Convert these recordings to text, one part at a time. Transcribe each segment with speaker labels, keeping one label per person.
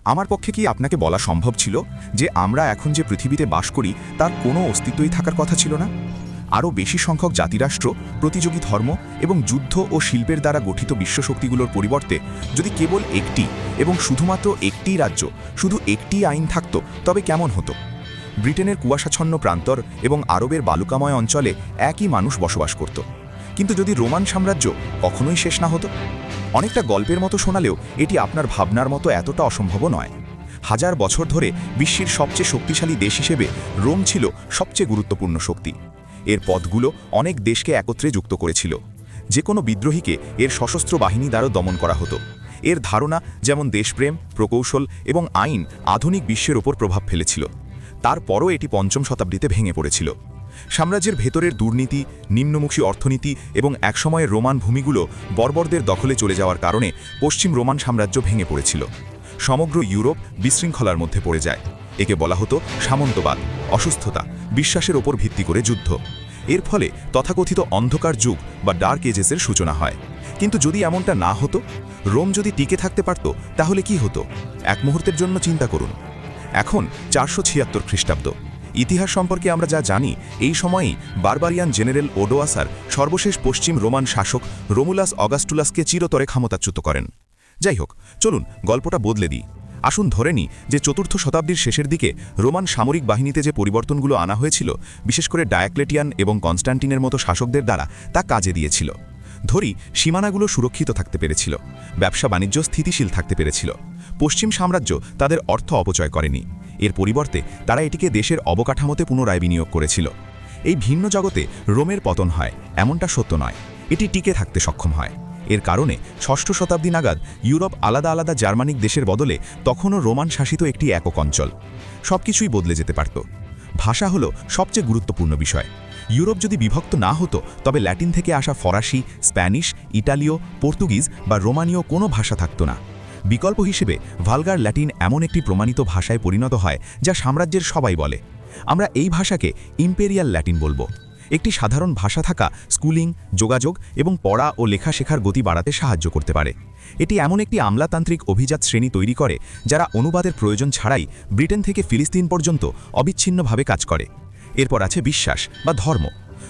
Speaker 1: আমার পক্ষে কি আপনাকে বলা সম্ভব ছিল যে আমরা এখন যে পৃথিবীতে বাস করি তার কোনো অস্তিত্বই থাকার কথা ছিল না? আরও বেশি সংখ্যক জাতিরাষ্ট্র, প্রতিযোগী ধর্ম এবং যুদ্ধ ও শিল্পের দ্বারা গঠিত বিশ্বশক্তিগুলোর পরিবর্তে যদি কেবল একটি এবং শুধুমাত্র একটিই রাজ্য, শুধু একটি আইন থাকত, তবে কেমন হতো? ব্রিটেনের কুয়াশাচ্ছন্ন প্রান্তর এবং আরবের বালুকাময় অঞ্চলে একই মানুষ বসবাস করত। কিন্তু যদি রোমান সাম্রাজ্য কখনোই শেষ না হতো? অনেকটা গল্পের মতো শোনালেও এটি আপনার ভাবনার মতো এতটা অসম্ভব নয়। হাজার বছর ধরে বিশ্বের সবচেয়ে শক্তিশালী দেশ হিসেবে রোম ছিল সবচেয়ে গুরুত্বপূর্ণ শক্তি। এর পথগুলো অনেক দেশকে একত্রে যুক্ত করেছিল। যে কোনো বিদ্রোহীকে এর সশস্ত্র বাহিনী দ্বারা দমন করা হতো। এর ধারণা, যেমন দেশপ্রেম, প্রকৌশল এবং আইন, আধুনিক বিশ্বের ওপর প্রভাব ফেলেছিল। তারপরও এটি পঞ্চম শতাব্দীতে ভেঙে পড়েছিল। সাম্রাজ্যের ভেতরের দুর্নীতি, নিম্নমুখী অর্থনীতি এবং একসময়ের রোমান ভূমিগুলো বর্বরদের দখলে চলে যাওয়ার কারণে পশ্চিম রোমান সাম্রাজ্য ভেঙে পড়েছিল। সমগ্র ইউরোপ বিশৃঙ্খলার মধ্যে পড়ে যায়। একে বলা হতো সামন্তবাদ, অসুস্থতা, বিশ্বাসের ওপর ভিত্তি করে যুদ্ধ। এর ফলে তথাকথিত অন্ধকার যুগ বা ডার্ক এজেসের সূচনা হয়। কিন্তু যদি এমনটা না হতো, রোম যদি টিকে থাকতে পারত, তাহলে কি হতো? এক মুহূর্তের জন্য চিন্তা করুন। এখন 476 খ্রিস্টাব্দ। ইতিহাস সম্পর্কে আমরা যা জানি, এই সময়েই বারবারিয়ান জেনারেল ওডোয়াসার সর্বশেষ পশ্চিম রোমান শাসক রোমুলাস অগাস্টুলাসকে চিরতরে ক্ষমতাচ্যুত করেন। যাই হোক, চলুন গল্পটা বদলে দিই। আসুন ধরে নিই যে চতুর্থ শতাব্দীর শেষের দিকে রোমান সামরিক বাহিনীতে যে পরিবর্তনগুলো আনা হয়েছিল, বিশেষ করে ডায়াক্লেটিয়ান এবং কনস্ট্যান্টিনের মতো শাসকদের দ্বারা, তা কাজে দিয়েছিল। ধরি সীমানাগুলো সুরক্ষিত থাকতে পেরেছিল, ব্যবসা বাণিজ্য স্থিতিশীল থাকতে পেরেছিল। পশ্চিম সাম্রাজ্য তাদের অর্থ অপচয় করেনি। এর পরিবর্তে তারা এটিকে দেশের অবকাঠামোতে পুনরায় বিনিয়োগ করেছিল। এই ভিন্ন জগতে রোমের পতন হয় এমনটা সত্য নয়, এটি টিকে থাকতে সক্ষম হয়। এর কারণে ষষ্ঠ শতাব্দী নাগাদ ইউরোপ আলাদা আলাদা জার্মানিক দেশের বদলে তখনও রোমান শাসিত একটি একক অঞ্চল। সবকিছুই বদলে যেতে পারত। ভাষা হলো সবচেয়ে গুরুত্বপূর্ণ বিষয়। ইউরোপ যদি বিভক্ত না হতো, তবে ল্যাটিন থেকে আসা ফরাসি, স্প্যানিশ, ইটালীয়, পর্তুগিজ বা রোমানীয় কোনো ভাষা থাকত না। বিকল্প হিসেবে ভালগার ল্যাটিন এমন একটি প্রমাণিত ভাষায় পরিণত হয় যা সাম্রাজ্যের সবাই বলে। আমরা এই ভাষাকে ইম্পেরিয়াল ল্যাটিন বলবো। একটি সাধারণ ভাষা থাকা স্কুলিং, যোগাযোগ এবং পড়া ও লেখা শেখার গতি বাড়াতে সাহায্য করতে পারে। এটি এমন একটি আমলাতান্ত্রিক অভিজাত শ্রেণী তৈরি করে যারা অনুবাদের প্রয়োজন ছাড়াই ব্রিটেন থেকে ফিলিস্তিন পর্যন্ত অবিচ্ছিন্নভাবে কাজ করে। এরপর আছে বিশ্বাস বা ধর্ম।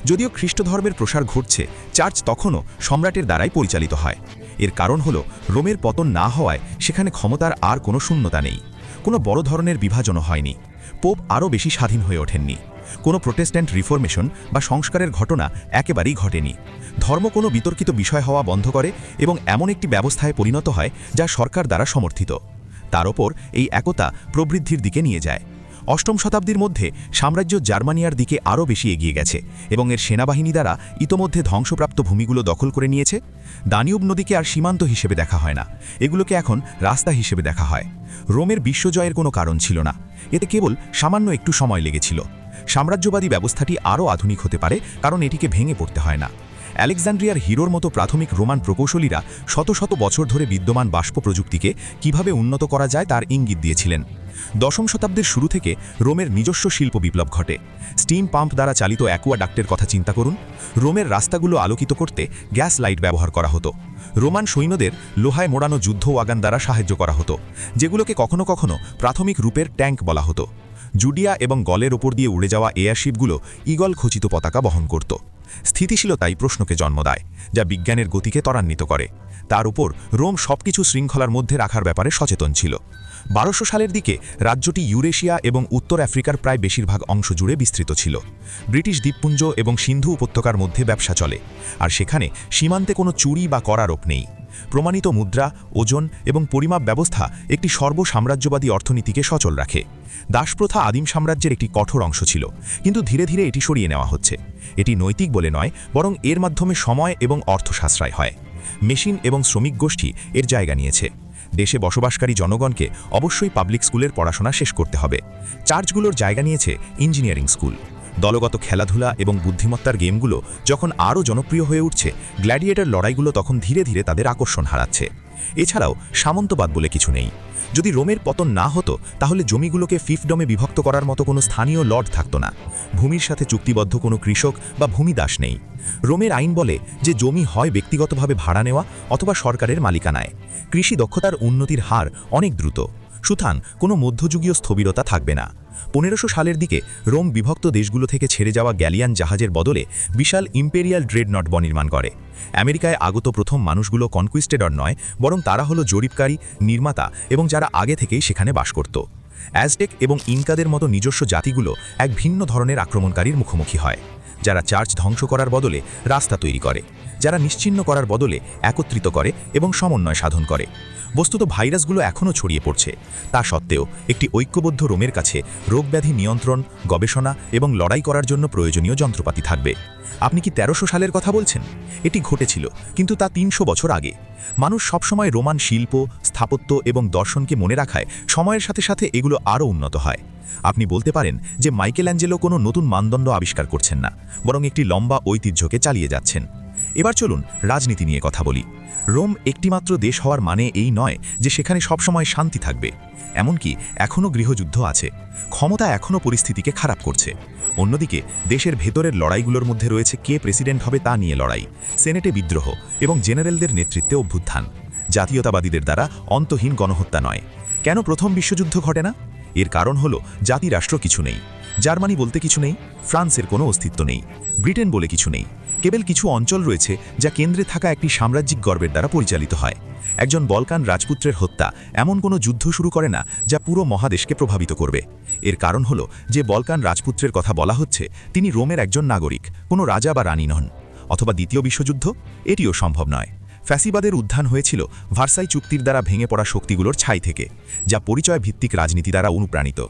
Speaker 1: যদিও খ্রিস্ট ধর্মের প্রসার ঘটছে, চার্চ তখনও সম্রাটের দ্বারাই পরিচালিত হয়। এর কারণ হল রোমের পতন না হওয়ায় সেখানে ক্ষমতার আর কোনো শূন্যতা নেই। কোনো বড় ধরনের বিভাজনও হয়নি। পোপ আরও বেশি স্বাধীন হয়ে ওঠেননি। কোনো প্রোটেস্ট্যান্ট রিফরমেশন বা সংস্কারের ঘটনা একেবারেই ঘটেনি। ধর্ম কোনো বিতর্কিত বিষয় হওয়া বন্ধ করে এবং এমন একটি ব্যবস্থায় পরিণত হয় যা সরকার দ্বারা সমর্থিত। তার ওপর এই একতা প্রবৃদ্ধির দিকে নিয়ে যায়। অষ্টম শতাব্দীর মধ্যে সাম্রাজ্য জার্মানিয়ার দিকে আরও বেশি এগিয়ে গেছে এবং এর সেনাবাহিনী দ্বারা ইতোমধ্যে ধ্বংসপ্রাপ্ত ভূমিগুলো দখল করে নিয়েছে। দানিউব নদীকে আর সীমান্ত হিসেবে দেখা হয় না, এগুলোকে এখন রাস্তা হিসেবে দেখা হয়। রোমের বিশ্বজয়ের কোনো কারণ ছিল না, এতে কেবল সামান্য একটু সময় লেগেছিল। সাম্রাজ্যবাদী ব্যবস্থাটি আরও আধুনিক হতে পারে কারণ এটিকে ভেঙে পড়তে হয় না। আলেকজান্ড্রিয়ার হিরোর মতো প্রাথমিক রোমান প্রকৌশলীরা শত শত বছর ধরে বিদ্যমান বাষ্প প্রযুক্তিকে কিভাবে উন্নত করা যায় তার ইঙ্গিত দিয়েছিলেন। দশম শতাব্দীর শুরু থেকে রোমের নিজস্ব শিল্প বিপ্লব ঘটে। স্টিম পাম্প দ্বারা চালিত অ্যাকুয়াডাক্টের কথা চিন্তা করুন। রোমের রাস্তাগুলো আলোকিত করতে গ্যাস লাইট ব্যবহার করা হতো। রোমান সৈন্যদের লোহায় মোড়ানো যুদ্ধ ওয়াগান দ্বারা সাহায্য করা হতো, যেগুলোকে কখনো কখনো প্রাথমিক রূপের ট্যাঙ্ক বলা হতো। জুডিয়া এবং গলের ওপর দিয়ে উড়ে যাওয়া এয়ারশিপগুলো ঈগল খচিত পতাকা বহন করত। স্থিতিশীলতাই প্রশ্নকে জন্ম দেয়, যা বিজ্ঞানের গতিকে ত্বরান্বিত করে। তার উপর রোম সবকিছু শৃঙ্খলার মধ্যে রাখার ব্যাপারে সচেতন ছিল। 1200 সালের দিকে রাজ্যটি ইউরেশিয়া এবং উত্তর আফ্রিকার প্রায় বেশিরভাগ অংশ জুড়ে বিস্তৃত ছিল। ব্রিটিশ দ্বীপপুঞ্জ এবং সিন্ধু উপত্যকার মধ্যে ব্যবসা চলে, আর সেখানে সীমান্তে কোনো চুরি বা করারোপ নেই। প্রমাণিত মুদ্রা, ওজন এবং পরিমাপ ব্যবস্থা একটি সর্বসাম্রাজ্যবাদী অর্থনীতিকে সচল রাখে। দাসপ্রথা আদিম সাম্রাজ্যের একটি কঠোর অংশ ছিল, কিন্তু ধীরে ধীরে এটি সরিয়ে নেওয়া হচ্ছে। এটি নৈতিক বলে নয়, বরং এর মাধ্যমে সময় এবং অর্থ সাশ্রয় হয়। মেশিন এবং শ্রমিক গোষ্ঠী এর জায়গা নিয়েছে। দেশে বসবাসকারী জনগণকে অবশ্যই পাবলিক স্কুলের পড়াশোনা শেষ করতে হবে। চার্চগুলোর জায়গা নিয়েছে ইঞ্জিনিয়ারিং স্কুল। দলগত খেলাধুলা এবং বুদ্ধিমত্তার গেমগুলো যখন আরও জনপ্রিয় হয়ে উঠছে, গ্ল্যাডিয়েটর লড়াইগুলো তখন ধীরে ধীরে তাদের আকর্ষণ হারাচ্ছে। এছাড়াও সামন্তবাদ বলে কিছু নেই। যদি রোমের পতন না হতো, তাহলে জমিগুলোকে ফিফডমে বিভক্ত করার মতো কোনো স্থানীয় লর্ড থাকতো না। ভূমির সাথে চুক্তিবদ্ধ কোনো কৃষক বা ভূমিদাস নেই। রোমের আইন বলে যে জমি হয় ব্যক্তিগতভাবে ভাড়া নেওয়া অথবা সরকারের মালিকানায়। কৃষি দক্ষতার উন্নতির হার অনেক দ্রুত।
Speaker 2: সুতরাং কোনো মধ্যযুগীয় স্থবিরতা থাকবে না। 1500 সালের দিকে রোম বিভক্ত দেশগুলো থেকে ছেড়ে যাওয়া গ্যালিয়ান জাহাজের বদলে বিশাল ইম্পেরিয়াল ড্রেডনট নির্মাণ করে। আমেরিকায় আগত প্রথম মানুষগুলো কনকুইস্টেডর নয়, বরং তারা হলো জরিপকারী, নির্মাতা এবং যারা আগে থেকেই সেখানে বাস করত। অ্যাজটেক এবং ইনকাদের মতো নিজস্ব জাতিগুলো এক ভিন্ন ধরনের আক্রমণকারীর মুখোমুখি হয়, যারা চার্চ ধ্বংস করার বদলে রাস্তা তৈরি করে, যারা নিশ্চিহ্ন করার বদলে একত্রিত করে এবং সমন্বয় সাধন করে। বস্তুত ভাইরাসগুলো এখনও ছড়িয়ে পড়ছে। তা সত্ত্বেও একটি ঐক্যবদ্ধ রোমের কাছে রোগব্যাধি নিয়ন্ত্রণ, গবেষণা এবং লড়াই করার জন্য প্রয়োজনীয় যন্ত্রপাতি থাকবে। আপনি কি 1300 সালের কথা বলছেন? এটি ঘটেছিল, কিন্তু তা 300 বছর আগে। মানুষ সবসময় রোমান শিল্প, স্থাপত্য এবং দর্শনকে মনে রাখায় সময়ের সাথে সাথে এগুলো আরও উন্নত হয়। আপনি বলতে পারেন যে মাইকেল অ্যাঞ্জেলো কোনো নতুন মানদণ্ড আবিষ্কার করছেন না, বরং একটি লম্বা ঐতিহ্যকে চালিয়ে যাচ্ছেন। এবার চলুন রাজনীতি নিয়ে কথা বলি। রোম একটিমাত্র দেশ হওয়ার মানে এই নয় যে সেখানে সবসময় শান্তি থাকবে। এমনকি এখনও গৃহযুদ্ধ আছে, ক্ষমতা এখনও পরিস্থিতিকে খারাপ করছে। অন্যদিকে দেশের ভেতরের লড়াইগুলোর মধ্যে রয়েছে কে প্রেসিডেন্ট হবে তা নিয়ে লড়াই, সেনেটে বিদ্রোহ এবং জেনারেলদের নেতৃত্বে অভ্যুত্থান, জাতীয়তাবাদীদের দ্বারা অন্তহীন গণহত্যা নয়। কেন প্রথম বিশ্বযুদ্ধ ঘটে না? এর কারণ হলো জাতিরাষ্ট্র কিছু নেই। জার্মানি বলতে কিছু নেই, ফ্রান্সের কোনো অস্তিত্ব নেই, ব্রিটেন বলে কিছু নেই। কেবল কিছু অঞ্চল রয়েছে যা কেন্দ্রে থাকা একটি সাম্রাজ্যিক গর্বের দ্বারা পরিচালিত হয়। একজন বলকান রাজপুত্রের হত্যা এমন কোনো যুদ্ধ শুরু করে না যা পুরো মহাদেশকে প্রভাবিত করবে। এর কারণ হলো যে বলকান রাজপুত্রের কথা বলা হচ্ছে তিনি রোমের একজন নাগরিক, কোনো রাজা বা রানী নন। অথবা দ্বিতীয় বিশ্বযুদ্ধ? এটিও সম্ভব নয়। ফ্যাসিবাদের উত্থান হয়েছিল ভার্সাই চুক্তির দ্বারা ভেঙে পড়া শক্তিগুলোর ছাই থেকে, যা পরিচয় ভিত্তিক রাজনীতি দ্বারা অনুপ্রাণিত।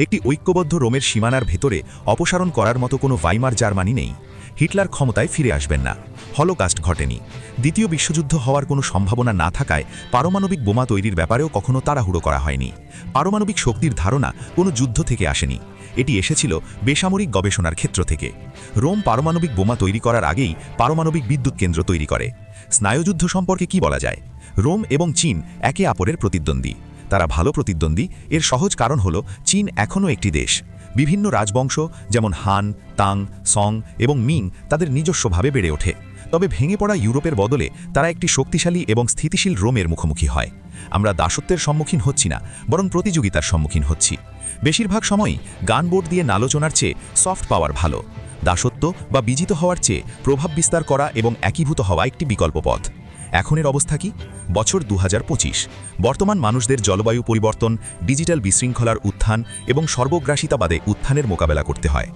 Speaker 2: একটি ঐক্যবদ্ধ রোমের সীমানার ভেতরে অপসারণ করার মতো কোনো ভাইমার জার্মানি নেই। হিটলার ক্ষমতায় ফিরে আসবেন না। হলোকাস্ট ঘটেনি। দ্বিতীয় বিশ্বযুদ্ধ হওয়ার কোনো সম্ভাবনা না থাকায় পারমাণবিক বোমা তৈরির ব্যাপারেও কখনো তাড়াহুড়ো করা হয়নি। পারমাণবিক শক্তির ধারণা কোনো যুদ্ধ থেকে আসেনি, এটি এসেছিল বেসামরিক গবেষণার ক্ষেত্র থেকে। রোম পারমাণবিক বোমা তৈরি করার আগেই পারমাণবিক বিদ্যুৎ কেন্দ্র তৈরি করে। স্নায়ুযুদ্ধ সম্পর্কে কি বলা যায়? রোম এবং চীন একে অপরের প্রতিদ্বন্দ্বী। তারা ভালো প্রতিদ্বন্দ্বী। এর সহজ কারণ হলো চীন এখনও একটি দেশ। বিভিন্ন রাজবংশ যেমন হান, তাং, সং এবং মিং তাদের নিজস্বভাবে বেড়ে ওঠে। তবে ভেঙে পড়া ইউরোপের বদলে তারা একটি শক্তিশালী এবং স্থিতিশীল রোমের মুখোমুখি হয়। আমরা দাসত্বের সম্মুখীন হচ্ছি না, বরং প্রতিযোগিতার সম্মুখীন হচ্ছি। বেশিরভাগ সময়ই গানবোট দিয়ে নালোচনার চেয়ে সফট পাওয়ার ভালো। দাসত্ব বা বিজিত হওয়ার চেয়ে প্রভাব বিস্তার করা এবং একীভূত হওয়া একটি বিকল্প পথ। এখনের অবস্থা কি? বছর 2025। বর্তমান মানুষদের জলবায়ু পরিবর্তন, ডিজিটাল বিশৃঙ্খলার উত্থান এবং সর্বগ্রাসিতাবাদে উত্থানের মোকাবেলা করতে হয়।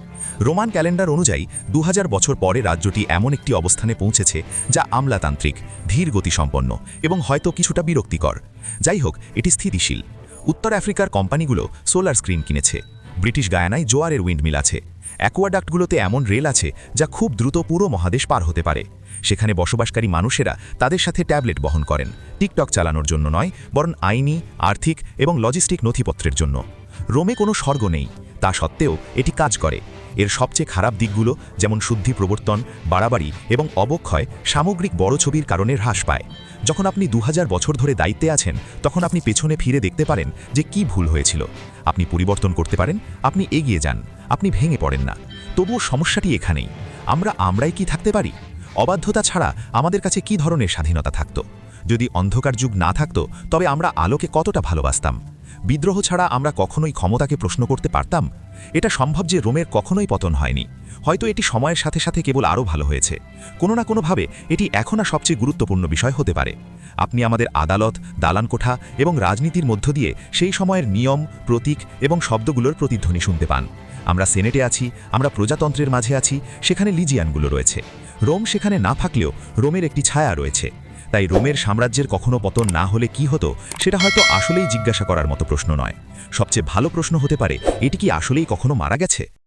Speaker 2: রোমান ক্যালেন্ডার অনুযায়ী 2000 বছর পরে রাজ্যটি এমন একটি অবস্থানে পৌঁছেছে যা আমলাতান্ত্রিক, ধীর গতিসম্পন্ন এবং হয়তো কিছুটা বিরক্তিকর। যাই হোক, এটি স্থিতিশীল। উত্তর আফ্রিকার কোম্পানিগুলো সোলার স্ক্রিন কিনেছে। ব্রিটিশ গায়ানায় জোয়ারের উইন্ডমিল আছে। অ্যাকোয়াডাক্টগুলোতে এমন রেল আছে যা খুব দ্রুত পুরো মহাদেশ পার হতে পারে। সেখানে বসবাসকারী মানুষেরা তাদের সাথে ট্যাবলেট বহন করেন, টিকটক চালানোর জন্য নয়, বরং আইনি, আর্থিক এবং লজিস্টিক নথিপত্রের জন্য। রোমে কোনো স্বর্গ নেই, তা সত্ত্বেও এটি কাজ করে। এর সবচেয়ে খারাপ দিকগুলো যেমন শুদ্ধি প্রবর্তন, বাড়াবাড়ি এবং অবক্ষয় সামগ্রিক বড় ছবির কারণে হ্রাস পায়। যখন আপনি 2000 বছর ধরে দায়িত্বে আছেন, তখন আপনি পেছনে ফিরে দেখতে পারেন যে কি ভুল হয়েছিল। আপনি পরিবর্তন করতে পারেন, আপনি এগিয়ে যান, আপনি ভেঙে পড়েন না। তবুও সমস্যাটি এখানেই, আমরাই কি থাকতে পারি? অবাধ্যতা ছাড়া আমাদের কাছে কি ধরনের স্বাধীনতা থাকত? যদি অন্ধকার যুগ না থাকত, তবে আমরা আলোকে কতটা ভালোবাসতাম? বিদ্রোহ ছাড়া আমরা কখনোই ক্ষমতাকে প্রশ্ন করতে পারতাম? এটা সম্ভব যে রোমের কখনোই পতন হয়নি। হয়তো এটি সময়ের সাথে সাথে কেবল আরও ভালো হয়েছে। কোনো না কোনোভাবে এটি এখনও সবচেয়ে গুরুত্বপূর্ণ বিষয় হতে পারে। আপনি আমাদের আদালত, দালানকোঠা এবং রাজনীতির মধ্য দিয়ে সেই সময়ের নিয়ম, প্রতীক এবং শব্দগুলোর প্রতিধ্বনি শুনতে পান। আমরা সেনেটে আছি, আমরা প্রজাতন্ত্রের মাঝে আছি, সেখানে লিজিয়ানগুলো রয়েছে। রোম সেখানে না থাকলেও রোমের একটি ছায়া রয়েছে। তাই রোমের সাম্রাজ্যের কখনো পতন না হলে কি হতো, সেটা হয়তো আসলেই জিজ্ঞাসা করার মতো প্রশ্ন নয়। সবচেয়ে ভালো প্রশ্ন হতে পারে, এটি কি আসলেই কখনো মারা গেছে?